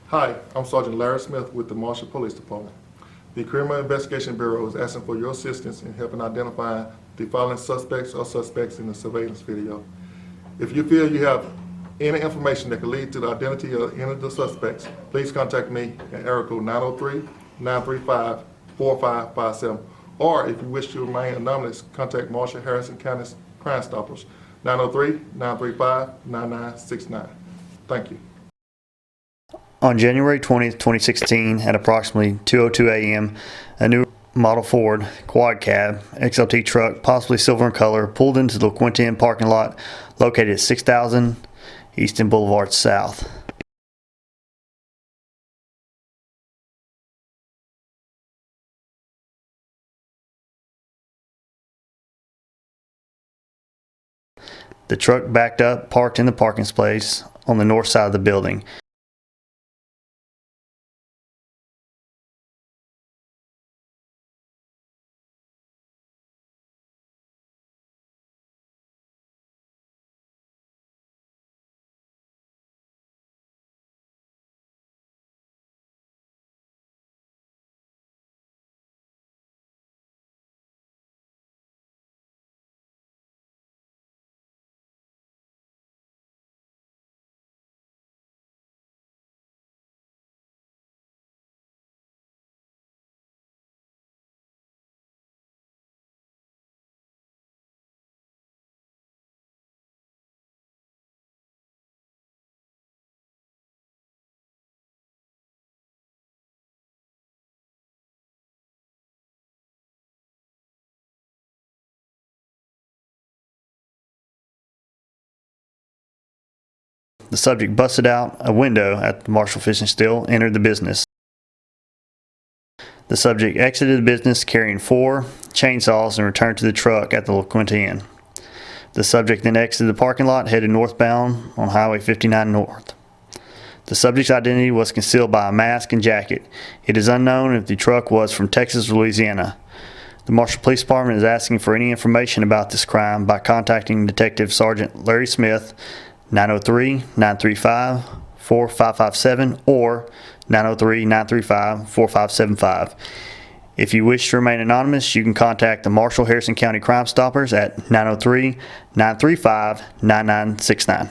Hi, I'm Sergeant Larry Smith with the Marshall Police Department. The Criminal Investigation Bureau is asking for your assistance in helping identify the following suspects or suspects in the surveillance video. If you feel you have any information that could lead to the identity of any of the suspects, please contact me at area code 903-935-4557, or if you wish to remain anonymous, contact Marshall-Harrison County Crimestoppers, 903-935-9969. Thank you. On January 20th, 2016, at approximately 2:02 a.m., a new model Ford Quad-Cab XLT truck, possibly silver in color, pulled into the LaQuinta parking lot located at 6000 Easton Boulevard South. The truck backed up, parked in the parking space on the north side of the building. The subject busted out a window at the Marshall Fishing Still, entered the business. The subject exited the business carrying 4 chainsaws and returned to the truck at the LaQuinta Inn. The subject then exited the parking lot, headed northbound on Highway 59 North. The subject's identity was concealed by a mask and jacket. It is unknown if the truck was from Texas or Louisiana. The Marshall Police Department is asking for any information about this crime by contacting Detective Sergeant Larry Smith, 903-935-4557 or 903-935-4575. If you wish to remain anonymous, you can contact the Marshall-Harrison County Crimestoppers at 903-935-9969.